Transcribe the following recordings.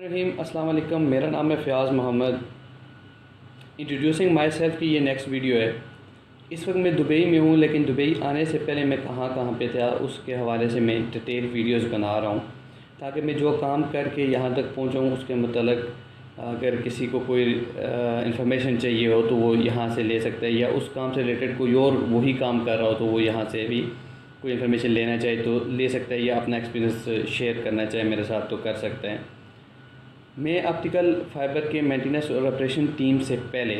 रहीम अस्सलाम वालेकुम। मेरा नाम है फ़याज़ मोहम्मद। इंट्रोड्यूसिंग माई सेल्फ़ की ये नेक्स्ट वीडियो है। इस वक्त मैं दुबई में हूँ, लेकिन दुबई आने से पहले मैं कहाँ कहाँ पे था उसके हवाले से मैं डिटेल वीडियोस बना रहा हूँ, ताकि मैं जो काम करके यहाँ तक पहुँचा हूँ उसके मतलब अगर किसी को कोई इंफॉर्मेशन चाहिए हो तो वो यहाँ से ले सकता है, या उस काम से रिलेटेड कोई और वही काम कर रहा हो तो वो यहाँ से भी कोई इन्फॉर्मेशन लेना चाहे तो ले सकता है, या अपना एक्सपीरियंस शेयर करना चाहे मेरे साथ तो कर सकते हैं। मैं ऑप्टिकल फ़ाइबर के मेंटेनेंस और ऑपरेशन टीम से पहले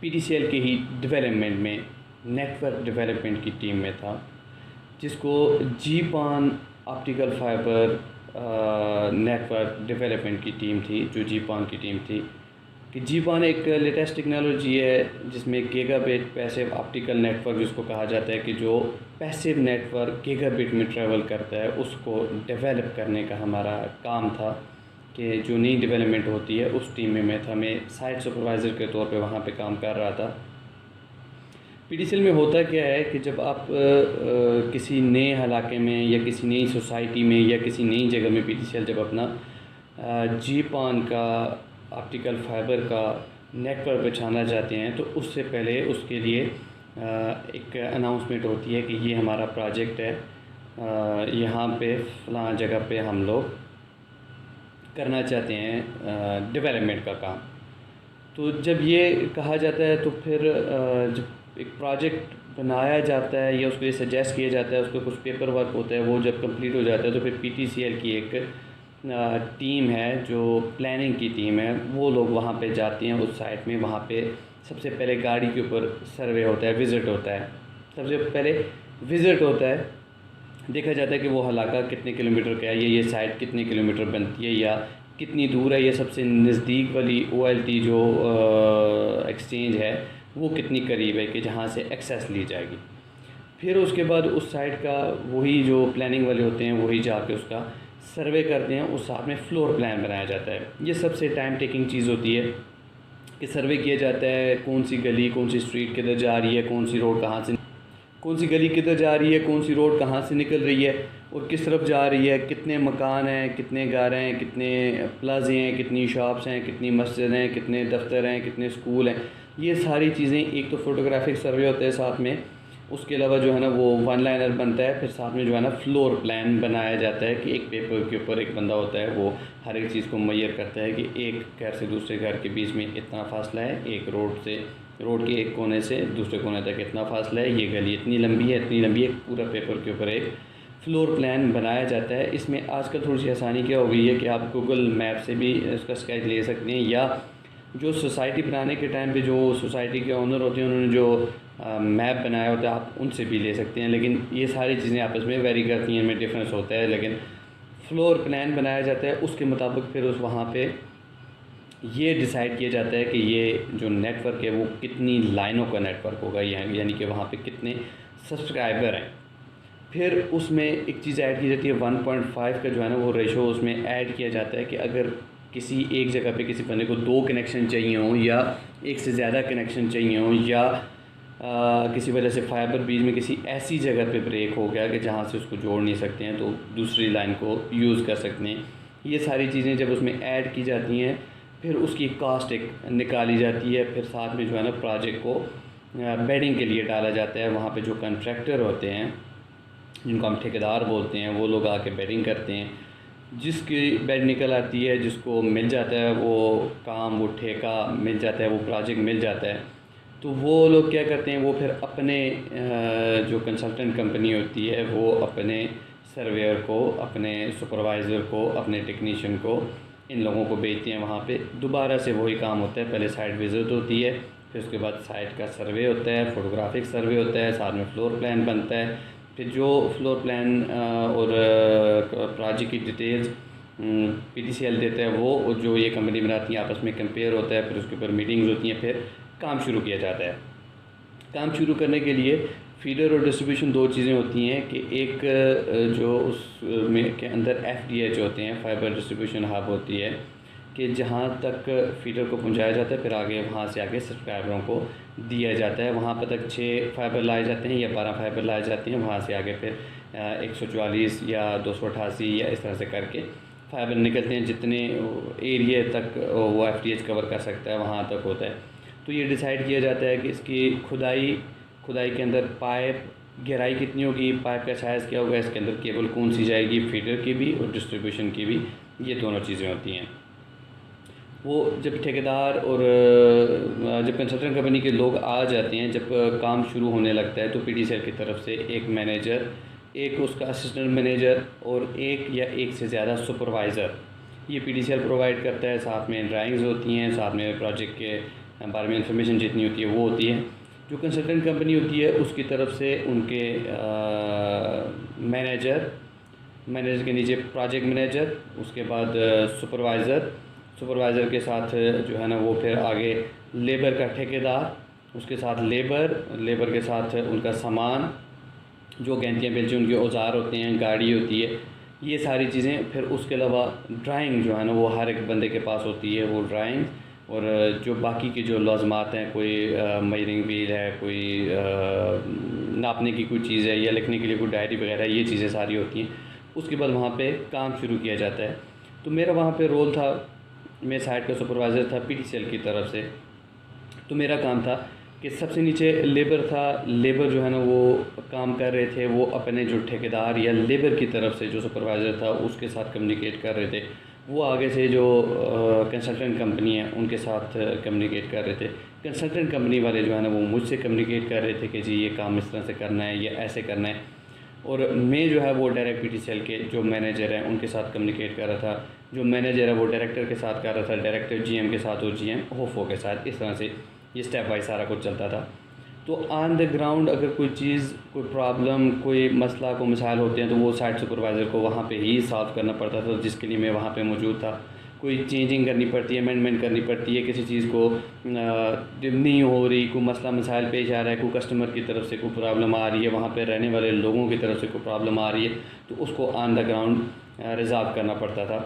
पीटीसीएल के ही डेवलपमेंट में नेटवर्क डेवलपमेंट की टीम में था, जिसको जीपान ऑप्टिकल फ़ाइबर नेटवर्क डेवलपमेंट की टीम थी, जो जीपान की टीम थी। कि जीपान एक लेटेस्ट टेक्नोलॉजी है जिसमें गीगाबिट पैसिव ऑप्टिकल नेटवर्क जिसको कहा जाता है, कि जो पैसिव नेटवर्क गीगाबिट में ट्रैवल करता है उसको डेवलप करने का हमारा काम था। कि जो नई डेवलपमेंट होती है उस टीम में मैं था। मैं साइट सुपरवाइज़र के तौर पे वहाँ पे काम कर रहा था। पीटीसीएल में होता क्या है कि जब आप किसी नए इलाके में या किसी नई सोसाइटी में या किसी नई जगह में पीटीसीएल जब अपना जीपान का ऑप्टिकल फ़ाइबर का नेटवर्क बिछाना चाहते हैं तो उससे पहले उसके लिए एक अनाउंसमेंट होती है कि ये हमारा प्रोजेक्ट है, यहाँ पे फ़लाँ जगह पे हम लोग करना चाहते हैं डेवलपमेंट का काम। तो जब ये कहा जाता है तो फिर जब एक प्रोजेक्ट बनाया जाता है या उसके लिए सजेस्ट किया जाता है, उसका कुछ पेपर वर्क होता है, वो जब कंप्लीट हो जाता है तो फिर पीटीसीएल की एक टीम है जो प्लानिंग की टीम है, वो लोग वहाँ पे जाते हैं उस साइट में। वहाँ पे सबसे पहले गाड़ी के ऊपर सर्वे होता है, विज़िट होता है। सबसे पहले विज़िट होता है, देखा जाता है कि वो इलाका कितने किलोमीटर का है, ये साइट कितने किलोमीटर बनती है या कितनी दूर है, ये सबसे नज़दीक वाली ओएलटी जो एक्सचेंज है वो कितनी करीब है कि जहाँ से एक्सेस ली जाएगी। फिर उसके बाद उस साइट का वही जो प्लानिंग वाले होते हैं वही जाके उसका सर्वे करते हैं, उस साथ में फ़्लोर प्लान बनाया जाता है। ये सबसे टाइम टेकिंग चीज़ होती है कि सर्वे किया जाता है कौन सी गली, कौन सी स्ट्रीट किधर जा रही है, कौन सी रोड कहाँ से, कौन सी गली किधर जा रही है, कौन सी रोड कहाँ से निकल रही है और किस तरफ जा रही है, कितने मकान हैं, कितने घर हैं, कितने प्लाजे हैं, कितनी शॉप्स हैं, कितनी मस्जिद हैं, कितने दफ्तर हैं, कितने स्कूल हैं। ये सारी चीज़ें एक तो फ़ोटोग्राफिक सर्वे होता है साथ में, उसके अलावा जो है ना वो वन लाइनर बनता है। फिर साथ में जो है ना फ्लोर प्लान बनाया जाता है कि एक पेपर के ऊपर एक बंदा होता है वो हर एक चीज़ को मुहैया करता है कि एक घर से दूसरे घर के बीच में इतना फ़ासला है, एक रोड के एक कोने से दूसरे कोने तक इतना फ़ासला है, ये गली इतनी लंबी है, इतनी लंबी है। पूरा पेपर के ऊपर एक फ्लोर प्लान बनाया जाता है। इसमें आजकल थोड़ी सी आसानी क्या हो गई है कि आप गूगल मैप से भी इसका स्केच ले सकते हैं, या जो सोसाइटी बनाने के टाइम पे जो सोसाइटी के ओनर होते हैं उन्होंने जो मैप बनाया होता है आप उनसे भी ले सकते हैं। लेकिन ये सारी चीज़ें आपस में वेरी करती हैं, इनमें डिफरेंस होता है। लेकिन फ्लोर प्लान बनाया जाता है, उसके मुताबिक फिर उस वहाँ पे ये डिसाइड किया जाता है कि ये जो नेटवर्क है वो कितनी लाइनों का नेटवर्क होगा, यानी कि वहाँ पे कितने सब्सक्राइबर हैं। फिर उसमें एक चीज़ ऐड की जाती है 1.5 का जो है ना वो रेशो उसमें ऐड किया जाता है कि अगर किसी एक जगह पे किसी बंदे को 2 कनेक्शन चाहिए हों या एक से ज़्यादा कनेक्शन चाहिए हों, या किसी वजह से फाइबर बीच में किसी ऐसी जगह पे ब्रेक हो गया कि जहाँ से उसको जोड़ नहीं सकते हैं तो दूसरी लाइन को यूज़ कर सकते हैं। ये सारी चीज़ें जब उसमें ऐड की जाती हैं फिर उसकी कॉस्ट एक निकाली जाती है। फिर साथ में जो है ना प्रोजेक्ट को बेडिंग के लिए डाला जाता है। वहाँ पे जो कॉन्ट्रैक्टर होते हैं जिनको हम ठेकेदार बोलते हैं वो लोग आके बेडिंग करते हैं। जिसकी बेड निकल आती है, जिसको मिल जाता है वो काम, वो ठेका मिल जाता है, वो प्रोजेक्ट मिल जाता है, तो वो लोग क्या करते हैं वो फिर अपने जो कंसल्टेंट कंपनी होती है वो अपने सर्वेयर को, अपने सुपरवाइज़र को, अपने टेक्नीशियन को, इन लोगों को भेजते हैं। वहाँ पे दोबारा से वही काम होता है। पहले साइट विज़िट होती है, फिर उसके बाद साइट का सर्वे होता है, फ़ोटोग्राफिक सर्वे होता है, साथ में फ़्लोर प्लान बनता है। फिर जो फ्लोर प्लान और प्रोजेक्ट की डिटेल्स पीटीसीएल देता है वो, और जो ये कंपनी बनाती है आपस में कंपेयर होता है। फिर उसके ऊपर मीटिंग्स होती हैं, फिर काम शुरू किया जाता है। काम शुरू करने के लिए फीडर और डिस्ट्रीब्यूशन 2 चीज़ें होती हैं कि एक जो उस में के अंदर एफडीएच होते हैं, फाइबर डिस्ट्रीब्यूशन हब होती है, कि जहाँ तक फीडर को पहुँचाया जाता है फिर आगे वहाँ से आगे सब्सक्राइबरों को दिया जाता है। वहाँ पर तक 6 फाइबर लाए जाते हैं या 12 फाइबर लाए जाते हैं। वहाँ से आगे फिर 144 या 288 या इस तरह से करके फाइबर निकलते हैं, जितने एरिया तक वो एफटीएच कवर कर सकता है वहाँ तक होता है। तो ये डिसाइड किया जाता है कि इसकी खुदाई के अंदर पाइप गहराई कितनी होगी, पाइप का साइज़ क्या होगा, इसके अंदर केबल कौन सी जाएगी, फीडर की भी और डिस्ट्रीब्यूशन की भी, ये दोनों चीज़ें होती हैं। वो जब ठेकेदार और जब कंसल्टेंट कंपनी के लोग आ जाते हैं, जब काम शुरू होने लगता है, तो पीडीसीएल की तरफ से एक मैनेजर, एक उसका असिस्टेंट मैनेजर और एक या एक से ज़्यादा सुपरवाइज़र ये पीडीसीएल प्रोवाइड करता है। साथ में ड्राइंग्स होती हैं, साथ में प्रोजेक्ट के बारे में इंफॉर्मेशन जितनी होती है वो होती है। जो कंसल्टेंट कंपनी होती है उसकी तरफ से उनके मैनेजर के नीचे प्रोजेक्ट मैनेजर, उसके बाद सुपरवाइज़र के साथ जो है ना वो फिर आगे लेबर का ठेकेदार, उसके साथ लेबर के साथ उनका सामान, जो गैंतियाँ बेलचे उनके औजार होते हैं, गाड़ी होती है, ये सारी चीज़ें। फिर उसके अलावा ड्राइंग जो है ना वो हर एक बंदे के पास होती है, वो ड्राइंग। और जो बाकी के जो लाज़मात हैं, कोई मेजरिंग व्हील है, कोई नापने की कोई चीज़ है या लिखने के लिए कोई डायरी वगैरह, ये चीज़ें सारी होती हैं। उसके बाद वहाँ पे काम शुरू किया जाता है। तो मेरा वहाँ पे रोल था, मैं साइट का सुपरवाइज़र था पीडीसीएल की तरफ से। तो मेरा काम था कि सबसे नीचे लेबर था, लेबर जो है ना वो काम कर रहे थे, वो अपने जो ठेकेदार या लेबर की तरफ से जो सुपरवाइज़र था उसके साथ कम्युनिकेट कर रहे थे। वो आगे से जो कंसल्टेंट कंपनी है उनके साथ कम्युनिकेट कर रहे थे। कंसल्टेंट कंपनी वाले जो है ना वो मुझसे कम्युनिकेट कर रहे थे कि जी ये काम इस तरह से करना है या ऐसे करना है। और मैं जो है वो डायरेक्ट पीडीसीएल के जो मैनेजर हैं उनके साथ कम्युनिकेट कर रहा था। जो मैनेजर है वो डायरेक्टर के साथ कर रहा था, डायरेक्टर जीएम के साथ और जीएम होफो के साथ। इस तरह से ये स्टेप वाइज सारा कुछ चलता था। तो ऑन द ग्राउंड अगर कोई चीज़, कोई प्रॉब्लम, कोई मसला, कोई मिसाइल होते हैं तो वो साइट सुपरवाइज़र को वहाँ पे ही सॉल्व करना पड़ता था, जिसके लिए मैं वहाँ पे मौजूद था। कोई चेंजिंग करनी पड़ती है, अमेंडमेंट करनी पड़ती है, किसी चीज़ को नहीं हो रही, कोई मसला मसाइल पेश आ रहा है, कोई कस्टमर की तरफ से कोई प्रॉब्लम आ रही है, वहाँ पे रहने वाले लोगों की तरफ से कोई प्रॉब्लम आ रही है, तो उसको ऑन द ग्राउंड रिज़ॉल्व करना पड़ता था।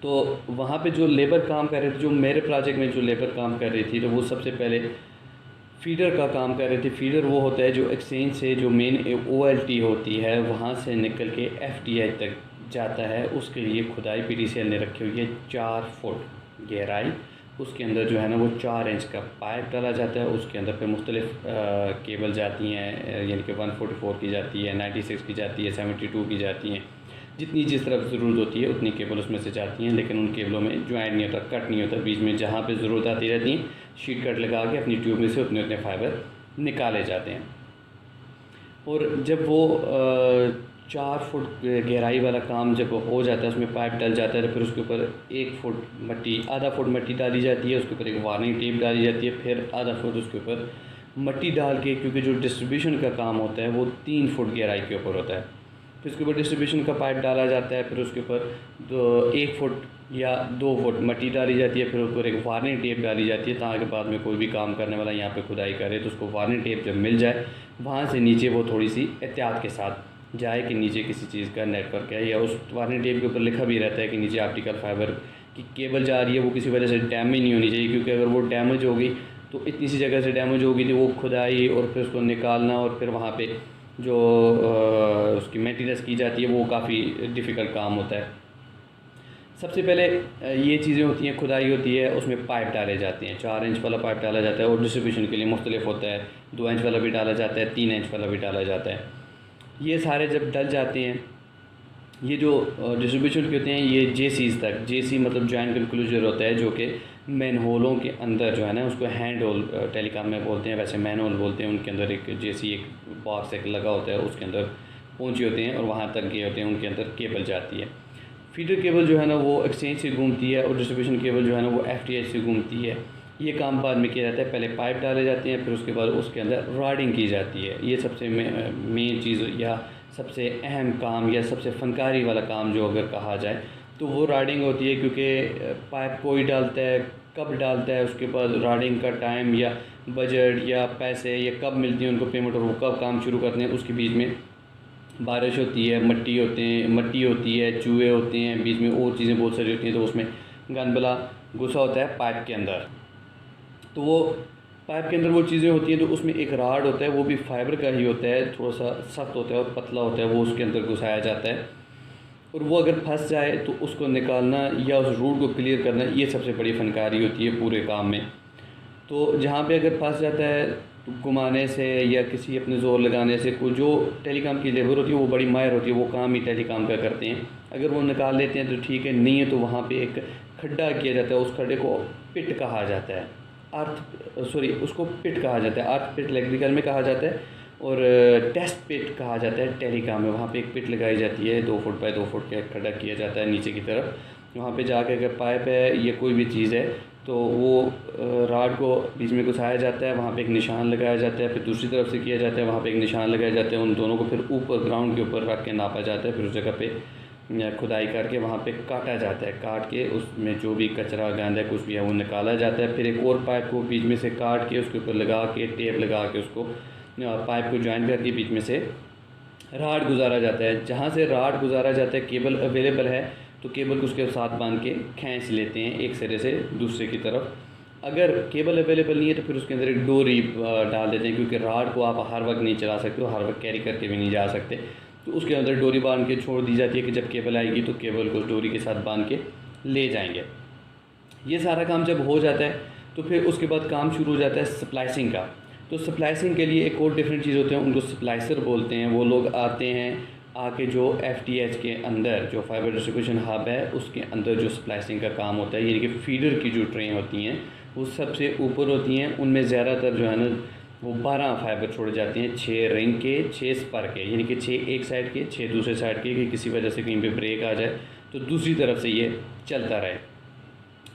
तो वहाँ पे जो लेबर काम कर रहे थे, जो मेरे प्रोजेक्ट में जो लेबर काम कर रही थी, तो वो सबसे पहले फीडर का काम कर रहे थे। फीडर वो होता है जो एक्सचेंज से जो मेन ओएलटी होती है वहाँ से निकल के एफटीएच तक जाता है। उसके लिए खुदाई पीडीसीएल ने रखी हुई है 4 फुट गहराई। उसके अंदर जो है ना वो 4 इंच का पाइप डाला जाता है। उसके अंदर पे मुख्तलिफ केबल जाती हैं, यानी कि 144 की जाती है, 96 की जाती है, 72 की जाती हैं। जितनी जिस तरफ ज़रूरत होती है उतनी केबल उसमें से जाती हैं, लेकिन उन केबलों में ज्वाइंट नहीं होता, कट नहीं होता। बीच में जहाँ पे ज़रूरत आती रहती हैं शीट कट लगा के अपनी ट्यूब में से उतने फाइबर निकाले जाते हैं। और जब वो 4 फुट गहराई वाला काम जब हो जाता है, उसमें पाइप डल जाता है, तो फिर उसके ऊपर 1 फुट मट्टी, आधा फुट मट्टी डाली जाती है। उसके ऊपर एक वार्निंग टेप डाली जाती है, फिर आधा फुट उसके ऊपर मट्टी डाल के, क्योंकि जो डिस्ट्रीब्यूशन का काम होता है वो 3 फुट गहराई के ऊपर होता है। फिर उसके ऊपर डिस्ट्रीब्यूशन का पाइप डाला जाता है, फिर उसके ऊपर 1 फुट या 2 फुट मट्टी डाली जाती है, फिर ऊपर एक वार्निंग टेप डाली जाती है, ताकि बाद में कोई भी काम करने वाला यहाँ पे खुदाई करे तो उसको वार्निंग टेप जब मिल जाए, वहाँ से नीचे वो थोड़ी सी एहतियात के साथ जाए कि नीचे किसी चीज़ का नेटवर्क है, या उस वार्निंग टेप के ऊपर लिखा भी रहता है कि नीचे ऑप्टिकल फाइबर की केबल जा रही है, वो किसी वजह से डैमेज नहीं होनी चाहिए। क्योंकि अगर वो डैमेज होगी तो इतनी सी जगह से डैमेज होगी तो वो खुदाई और फिर उसको निकालना और फिर वहाँ पे जो उसकी मेंटेनेंस की जाती है वो काफ़ी डिफ़िकल्ट काम होता है। सबसे पहले ये चीज़ें होती हैं, खुदाई होती है, उसमें पाइप डाले जाते हैं। 4 इंच वाला पाइप डाला जाता है और डिस्ट्रीब्यूशन के लिए मुख्तलिफ होता है, 2 इंच वाला भी डाला जाता है, 3 इंच वाला भी डाला जाता है। ये सारे जब डल जाते हैं, ये जो डिस्ट्रीब्यूशन के होते हैं ये जेसीज़ तक, जेसी मतलब जॉइंट कंक्लूजर होता है, जो कि मैन होलों के अंदर जो है ना उसको हैंड होल टेलीकॉम में बोलते हैं, वैसे मैन होल बोलते हैं। उनके अंदर एक जेसी एक बॉक्स एक लगा होता है, उसके अंदर पहुँचे होते हैं और वहाँ तक गए होते हैं, उनके अंदर केबल जाती है। फीडर केबल जो है ना वो एक्सचेंज से घूमती है और डिस्ट्रीब्यूशन केबल जो है ना वो एफटीएच से घूमती है। ये काम बाद में किया जाता है, पहले पाइप डाले जाते हैं, फिर उसके बाद उसके अंदर रॉडिंग की जाती है। ये सबसे मेन चीज़ या सबसे अहम काम या सबसे फनकारी वाला काम जो अगर कहा जाए तो वो रॉडिंग होती है। क्योंकि पाइप कोई डालता है, कब डालता है, उसके बाद रॉडिंग का टाइम या बजट या पैसे या कब मिलती है उनको पेमेंट और वो कब काम शुरू करते हैं, उसके बीच में बारिश होती है, मट्टी होती है, चूहे होते हैं, बीच में और चीज़ें बहुत सारी होती हैं, तो उसमें गंदबला घुसा होता है पाइप के अंदर। तो वो पाइप के अंदर वो चीज़ें होती हैं, तो उसमें एक राड होता है, वो भी फाइबर का ही होता है, थोड़ा सा सख्त होता है और पतला होता है, वो उसके अंदर घुसाया जाता है। और वो अगर फंस जाए तो उसको निकालना या उस रूट को क्लियर करना, ये सबसे बड़ी फनकारी होती है पूरे काम में। तो जहाँ पे अगर फंस जाता है तो घुमाने से या किसी अपने ज़ोर लगाने से, को जो टेलीकॉम की लेबर होती है वो बड़ी माहिर होती है, वो काम ही टेलीकॉम का करते हैं। अगर वो निकाल लेते हैं तो ठीक है, नहीं है तो वहाँ पे एक खड्डा किया जाता है, उस खड्डे को पिट कहा जाता है, उसको पिट कहा जाता है, अर्थ पिट इलेक्ट्रिकल में कहा जाता है, और टेस्ट पिट कहा जाता है टेलीकॉम में। वहाँ पे एक पिट लगाई जाती है, 2 फुट बाय 2 फुट का खड्डा किया जाता है नीचे की तरफ। वहाँ पे जाकर अगर पाइप है या कोई भी चीज़ है तो वो राड को बीच में घुसाया जाता है, वहाँ पे एक निशान लगाया जाता है, फिर दूसरी तरफ से किया जाता है, वहाँ पे एक निशान लगाया जाता है, उन दोनों को फिर ऊपर ग्राउंड के ऊपर रख के नापा जाता है, फिर उस जगह पे खुदाई करके वहाँ पे काटा जाता है, काट के उसमें जो भी कचरा गंदा कुछ भी है वो निकाला जाता है। फिर एक और पाइप को बीच में से काट के उसके ऊपर लगा के टेप लगा के उसको पाइप को ज्वाइन करके बीच में से राड गुजारा जाता है। जहाँ से राड गुजारा जाता है, केबल अवेलेबल है तो केबल को उसके साथ बांध के खींच लेते हैं एक सिरे से दूसरे की तरफ। अगर केबल अवेलेबल नहीं है तो फिर उसके अंदर एक डोरी डाल देते हैं, क्योंकि राड को आप हर वक्त नहीं चला सकते हो, हर वक्त कैरी करके भी नहीं जा सकते, तो उसके अंदर डोरी बांध के छोड़ दी जाती है कि जब केबल आएगी तो केबल को डोरी के साथ बांध के ले जाएंगे। ये सारा काम जब हो जाता है तो फिर उसके बाद काम शुरू हो जाता है स्प्लाइसिंग का। तो स्प्लाइसिंग के लिए एक और डिफरेंट चीज़ होते हैं, उनको स्प्लाइसर बोलते हैं। वो लोग आते हैं, आके जो FTH के अंदर जो फाइबर डिस्ट्रीब्यूशन हब है उसके अंदर जो स्प्लाइसिंग का काम होता है, यानी कि फीडर की जो ट्रेन होती हैं वो सबसे ऊपर होती हैं, उनमें ज़्यादातर जो है ना वो 12 फाइबर छोड़े जाते हैं, 6 रिंग के 6 स्पर के, यानी कि 6 एक साइड के 6 दूसरे साइड के, कि किसी वजह से कहीं पे ब्रेक आ जाए तो दूसरी तरफ से ये चलता रहे।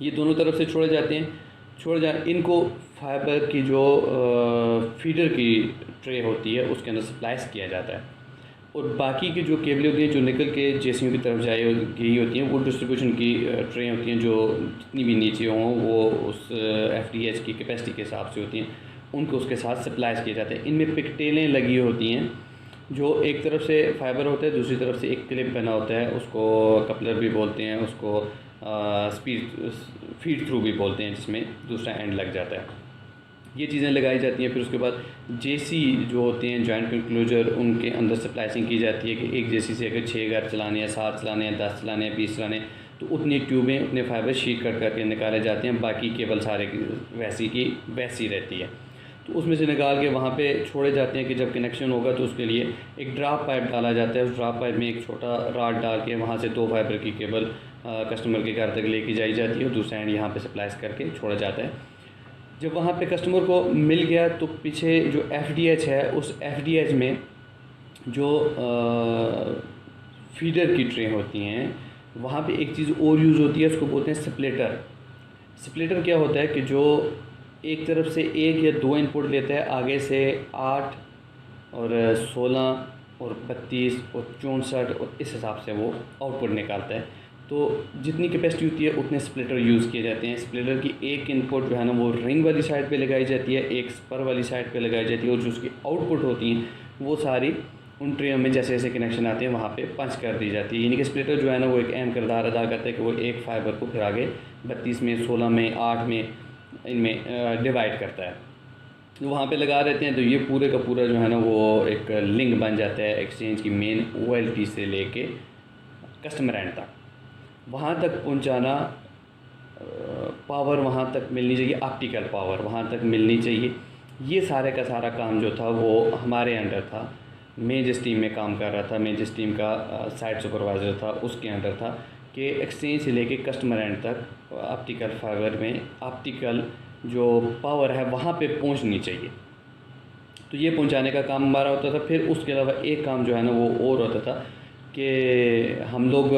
ये दोनों तरफ से छोड़े जाते हैं, इनको फाइबर की जो फीडर की ट्रे होती है उसके अंदर स्प्लाइस किया जाता है। और बाकी की जो केबलें होती हैं जो निकल के जेसीओ की तरफ गई होती हैं, वो डिस्ट्रीब्यूशन की ट्रे होती हैं, जो जितनी भी नीचे हों वो उस FTH की कैपेसिटी के हिसाब से होती हैं, उनको उसके साथ सप्लाइज किए जाते हैं। इनमें पिकटेलें लगी होती हैं, जो एक तरफ से फाइबर होता है, दूसरी तरफ से एक क्लिप बना होता है, उसको कपलर भी बोलते हैं, उसको फीड थ्रू भी बोलते हैं, जिसमें दूसरा एंड लग जाता है। ये चीज़ें लगाई जाती हैं। फिर उसके बाद JC जो होते हैं जॉइंट कंक्लोजर, उनके अंदर स्प्लाइसिंग की जाती है कि एक JC से अगर 6 घर चलाने हैं, 7 चलाने हैं, 10 चलाने हैं, 20 चलाने हैं, तो उतनी ट्यूबें उतने फाइबर शीट कट करके निकाले जाते हैं। बाकी केबल सारे वैसी की वैसी रहती है, तो उसमें से निकाल के वहाँ पे छोड़े जाते हैं कि जब कनेक्शन होगा तो उसके लिए एक ड्राप पाइप डाला जाता है। उस ड्राप पाइप में एक छोटा राड डाल के वहाँ से 2 फाइबर की केबल कस्टमर के घर तक लेके जाई जाती है, और दूसरा एंड यहाँ पे सप्लाइज करके छोड़ा जाता है। जब वहाँ पे कस्टमर को मिल गया तो पीछे जो FDH है, उस FDH में जो फीडर की ट्रे होती हैं, वहाँ पे एक चीज़ और यूज़ होती है, उसको बोलते हैं स्प्लिटर। स्प्लिटर क्या होता है कि जो एक तरफ से 1 या 2 इनपुट लेता है, आगे से 8 और 16 और 32 और 64 और इस हिसाब से वो आउटपुट निकालता है। तो जितनी कैपेसिटी होती है उतने स्प्लिटर यूज़ किए जाते हैं। स्प्लिटर की एक इनपुट जो है ना वो रिंग वाली साइड पे लगाई जाती है, एक स्पर वाली साइड पे लगाई जाती है, और जो उसकी आउटपुट होती हैं वो सारी उन ट्रेयों में जैसे जैसे कनेक्शन आते हैं वहाँ पे पंच कर दी जाती है। यानी कि स्प्लिटर जो है ना वो एक अहम किरदार अदा करता है कि वो एक फाइबर को फिर आगे 32 में, 16 में, 8 में, इनमें डिवाइड करता है, तो वहाँ पे लगा देते हैं। तो ये पूरे का पूरा जो है ना वो एक लिंक बन जाता है एक्सचेंज की मेन OLT से लेके कस्टमर एंड तक। वहाँ तक पहुँचाना, पावर वहाँ तक मिलनी चाहिए, ऑप्टिकल पावर वहाँ तक मिलनी चाहिए। ये सारे का सारा काम जो था वो हमारे अंडर था। मैं जिस टीम में काम कर रहा था, मैं जिस टीम का साइट सुपरवाइज़र था, उसके अंडर था कि एक्सचेंज से लेके कस्टमर एंड तक ऑप्टिकल फाइबर में ऑप्टिकल जो पावर है वहाँ पे पहुँचनी चाहिए। तो ये पहुँचाने का काम हमारा होता था। फिर उसके अलावा एक काम जो है ना वो और होता था कि हम लोग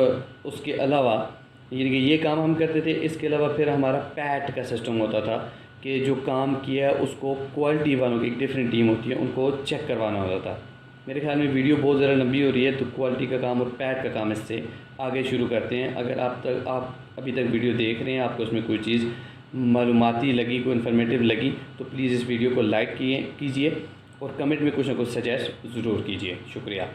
उसके अलावा, यानी कि ये काम हम करते थे, इसके अलावा फिर हमारा पैट का सिस्टम होता था कि जो काम किया उसको क्वालिटी वालों की एक डिफरेंट टीम होती है, उनको चेक करवाना होता था। मेरे ख्याल में वीडियो बहुत ज़्यादा लंबी हो रही है, तो क्वालिटी का काम और पैट का काम इससे आगे शुरू करते हैं। अगर आप अभी तक वीडियो देख रहे हैं, आपको उसमें कोई चीज़ मालूमाती लगी, कोई इन्फॉर्मेटिव लगी, तो प्लीज़ इस वीडियो को लाइक कीजिए और कमेंट में कुछ ना कुछ सजेस्ट ज़रूर कीजिए। शुक्रिया।